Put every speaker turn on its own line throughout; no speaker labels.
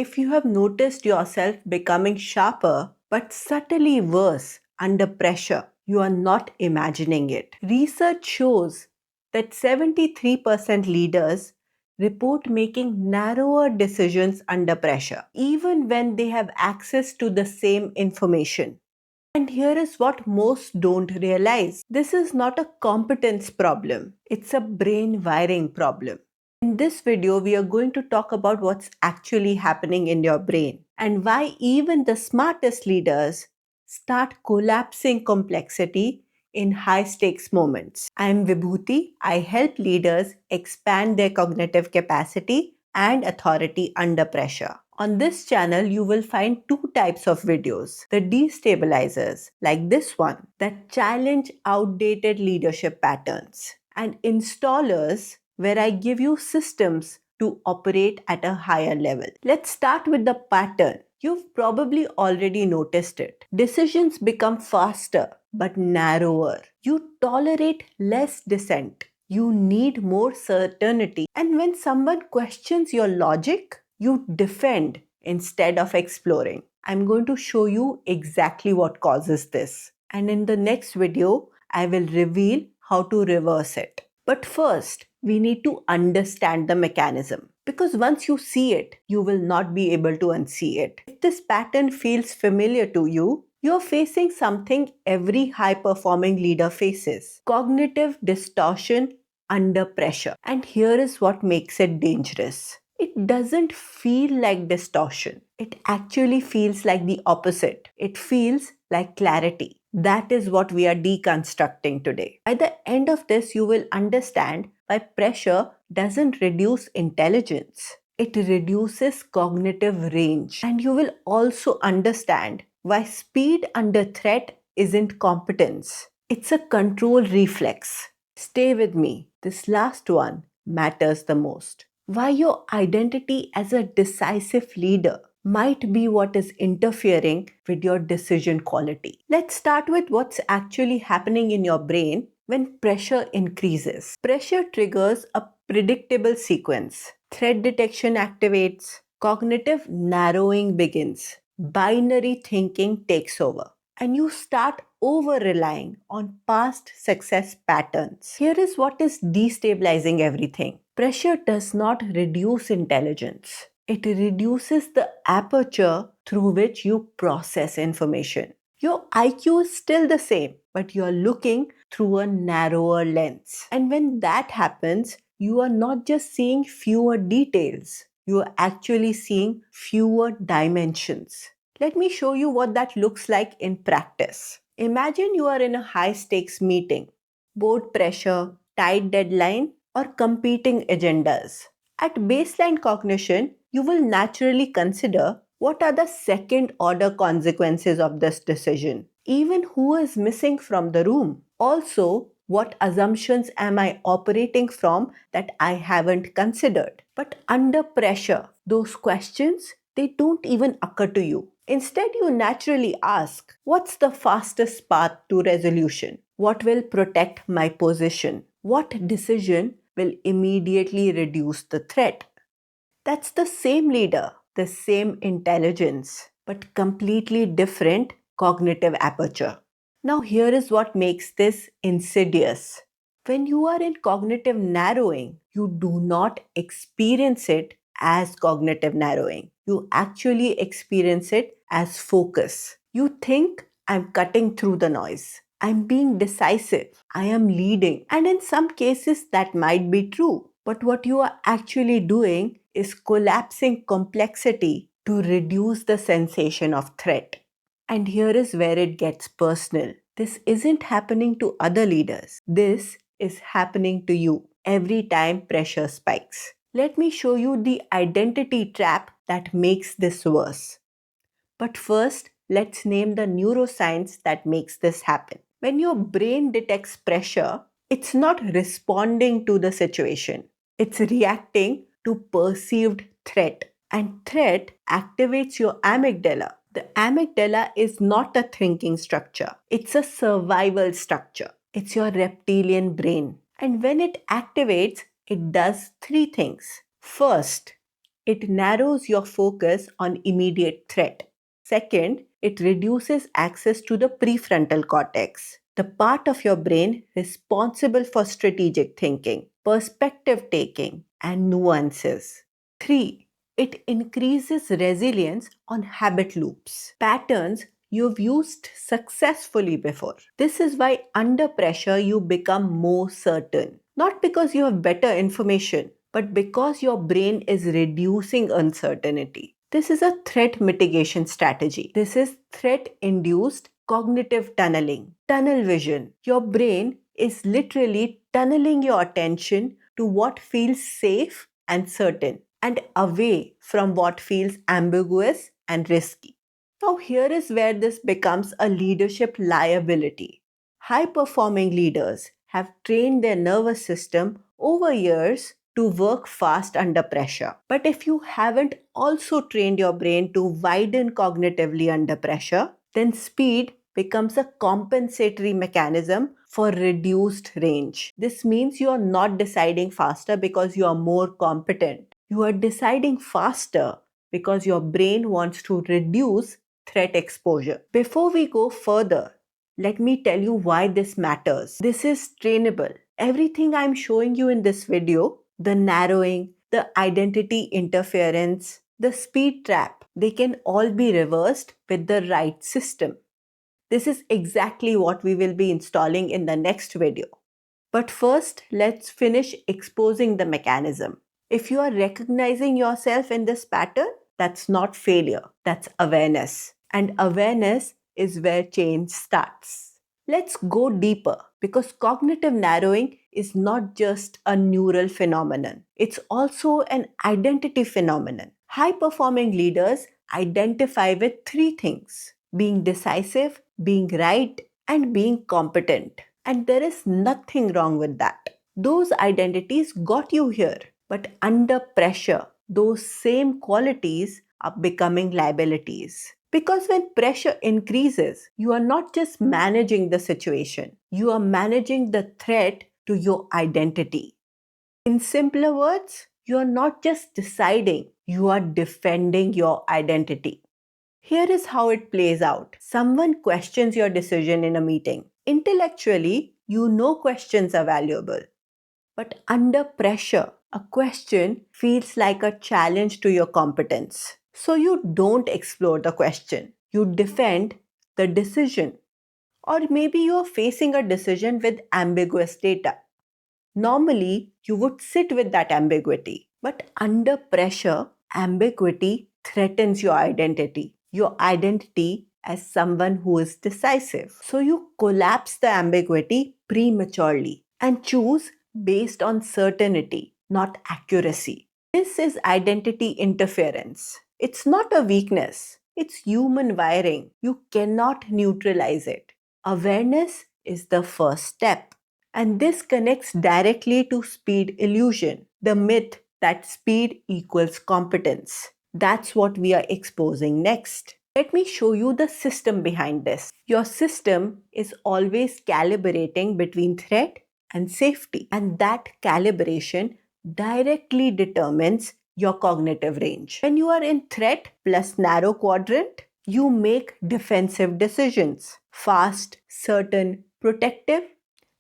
If you have noticed yourself becoming sharper but subtly worse under pressure, you are not imagining it. Research shows that 73% leaders report making narrower decisions under pressure, even when they have access to the same information. And here is what most don't realize. This is not a competence problem. It's a brain wiring problem. In this video, we are going to talk about what's actually happening in your brain and why even the smartest leaders start collapsing complexity in high stakes moments. I am Vibhuti. I help leaders expand their cognitive capacity and authority under pressure. On this channel, you will find two types of videos. The destabilizers, like this one, that challenge outdated leadership patterns, and installers, where I give you systems to operate at a higher level. Let's start with the pattern. You've probably already noticed it. Decisions become faster but narrower. You tolerate less dissent. You need more certainty. And when someone questions your logic, you defend instead of exploring. I'm going to show you exactly what causes this. And in the next video, I will reveal how to reverse it. But first, we need to understand the mechanism. Because once you see it, you will not be able to unsee it. If this pattern feels familiar to you, you're facing something every high-performing leader faces: cognitive distortion under pressure. And here is what makes it dangerous. It doesn't feel like distortion. It actually feels like the opposite. It feels like clarity. That is what we are deconstructing today. By the end of this, you will understand why pressure doesn't reduce intelligence. It reduces cognitive range. And you will also understand why speed under threat isn't competence. It's a control reflex. Stay with me. This last one matters the most. Why your identity as a decisive leader might be what is interfering with your decision quality. Let's start with what's actually happening in your brain when pressure increases. Pressure triggers a predictable sequence. Threat detection activates, cognitive narrowing begins, binary thinking takes over, and you start over relying on past success patterns. Here is what is destabilizing everything. Pressure does not reduce intelligence. It reduces the aperture through which you process information. Your IQ is still the same, but you're looking through a narrower lens. And when that happens, you are not just seeing fewer details, you are actually seeing fewer dimensions. Let me show you what that looks like in practice. Imagine you are in a high stakes meeting, board pressure, tight deadline, or competing agendas. At baseline cognition, you will naturally consider what are the second order consequences of this decision, even who is missing from the room. Also, what assumptions am I operating from that I haven't considered? But under pressure, those questions, they don't even occur to you. Instead, you naturally ask, what's the fastest path to resolution? What will protect my position? What decision will immediately reduce the threat? That's the same leader, the same intelligence, but completely different cognitive aperture. Now, here is what makes this insidious. When you are in cognitive narrowing, you do not experience it as cognitive narrowing. You actually experience it as focus. You think, I'm cutting through the noise. I'm being decisive. I am leading. And in some cases, that might be true. But what you are actually doing is collapsing complexity to reduce the sensation of threat. And here is where it gets personal. This isn't happening to other leaders. This is happening to you every time pressure spikes. Let me show you the identity trap that makes this worse. But first, let's name the neuroscience that makes this happen. When your brain detects pressure, it's not responding to the situation. It's reacting to perceived threat. And threat activates your amygdala. The amygdala is not a thinking structure. It's a survival structure. It's your reptilian brain. And when it activates, it does three things. First, It narrows your focus on immediate threat. Second, it reduces access to the prefrontal cortex, the part of your brain responsible for strategic thinking, perspective taking, and nuances. 3. It increases resilience on habit loops, patterns you've used successfully before. This is why under pressure you become more certain. Not because you have better information, but because your brain is reducing uncertainty. This is a threat mitigation strategy. This is threat induced cognitive tunneling, tunnel vision. Your brain is literally tunneling your attention to what feels safe and certain and away from what feels ambiguous and risky. Now, here is where this becomes a leadership liability. High performing leaders have trained their nervous system over years to work fast under pressure. But if you haven't also trained your brain to widen cognitively under pressure, then speed becomes a compensatory mechanism for reduced range. This means you are not deciding faster because you are more competent. You are deciding faster because your brain wants to reduce threat exposure. Before we go further, let me tell you why this matters. This is trainable. Everything I'm showing you in this video, the narrowing, the identity interference, the speed trap, they can all be reversed with the right system. This is exactly what we will be installing in the next video. But first, let's finish exposing the mechanism. If you are recognizing yourself in this pattern, that's not failure, that's awareness. And awareness is where change starts. Let's go deeper because cognitive narrowing is not just a neural phenomenon, it's also an identity phenomenon. High performing leaders identify with three things: being decisive, being right, and being competent. And there is nothing wrong with that. Those identities got you here, but under pressure, those same qualities are becoming liabilities. Because when pressure increases, you are not just managing the situation, you are managing the threat to your identity. In simpler words, you are not just deciding, you are defending your identity. Here is how it plays out. Someone questions your decision in a meeting. Intellectually, you know questions are valuable. But under pressure, a question feels like a challenge to your competence. So you don't explore the question. You defend the decision. Or maybe you are facing a decision with ambiguous data. Normally, you would sit with that ambiguity. But under pressure, ambiguity threatens your identity as someone who is decisive. So you collapse the ambiguity prematurely and choose based on certainty, not accuracy. This is identity interference. It's not a weakness, it's human wiring. You cannot neutralize it. Awareness is the first step. And this connects directly to speed illusion, the myth that speed equals competence. That's what we are exposing next. Let me show you the system behind this. Your system is always calibrating between threat and safety, and that calibration directly determines your cognitive range. When you are in threat plus narrow quadrant, you make defensive decisions, fast, certain, protective.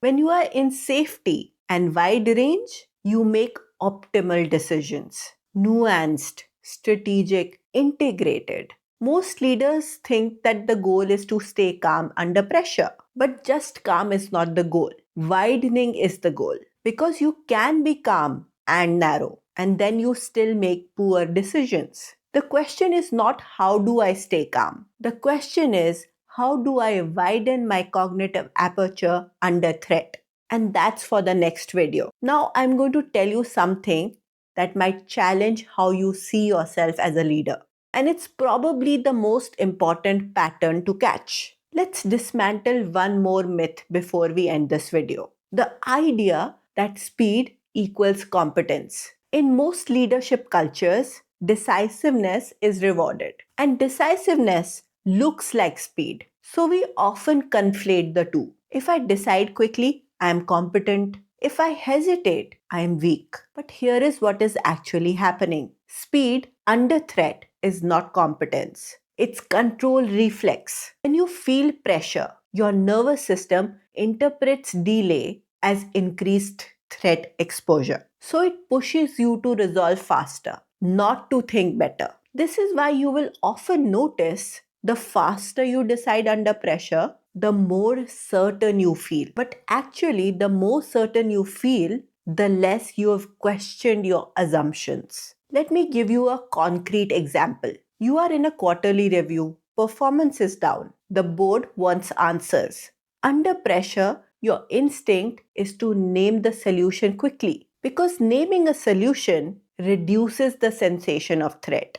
When you are in safety and wide range, you make optimal decisions, nuanced, strategic, integrated. Most leaders think that the goal is to stay calm under pressure, but just calm is not the goal. Widening is the goal because you can be calm and narrow and then you still make poor decisions. The question is not how do I stay calm? The question is how do I widen my cognitive aperture under threat? And that's for the next video. Now I'm going to tell you something that might challenge how you see yourself as a leader. And it's probably the most important pattern to catch. Let's dismantle one more myth before we end this video. The idea that speed equals competence. In most leadership cultures, decisiveness is rewarded, and decisiveness looks like speed. So we often conflate the two. If I decide quickly, I am competent. If I hesitate, I am weak. But here is what is actually happening. Speed under threat is not competence. It's control reflex. When you feel pressure, your nervous system interprets delay as increased threat exposure. So it pushes you to resolve faster, not to think better. This is why you will often notice the faster you decide under pressure, the more certain you feel. But actually, the more certain you feel, the less you have questioned your assumptions. Let me give you a concrete example. You are in a quarterly review, performance is down, the board wants answers. Under pressure, your instinct is to name the solution quickly because naming a solution reduces the sensation of threat.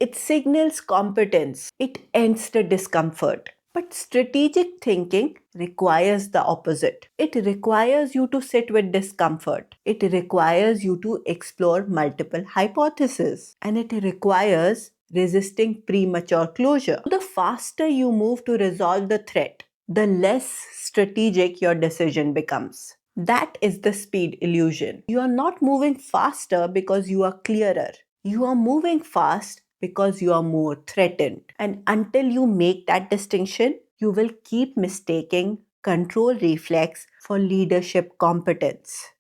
It signals competence. It ends the discomfort. But strategic thinking requires the opposite. It requires you to sit with discomfort. It requires you to explore multiple hypotheses. And it requires resisting premature closure. The faster you move to resolve the threat, the less strategic your decision becomes. That is the speed illusion. You are not moving faster because you are clearer. You are moving fast because you are more threatened. And until you make that distinction, you will keep mistaking control reflex for leadership competence.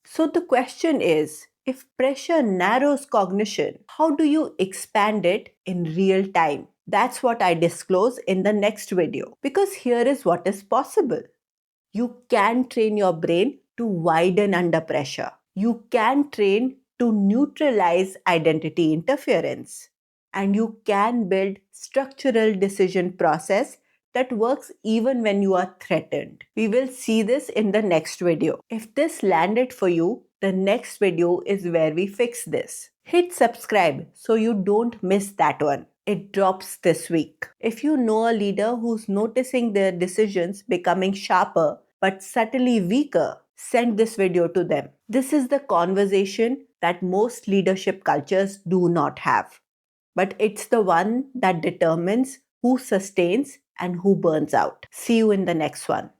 So the question is, if pressure narrows cognition, how do you expand it in real time? That's what I disclose in the next video. Because here is what is possible. You can train your brain to widen under pressure. You can train to neutralize identity interference. And you can build structural decision process that works even when you are threatened. We will see this in the next video. If this landed for you, the next video is where we fix this. Hit subscribe so you don't miss that one. It drops this week. If you know a leader who's noticing their decisions becoming sharper but subtly weaker, send this video to them. This is the conversation that most leadership cultures do not have. But it's the one that determines who sustains and who burns out. See you in the next one.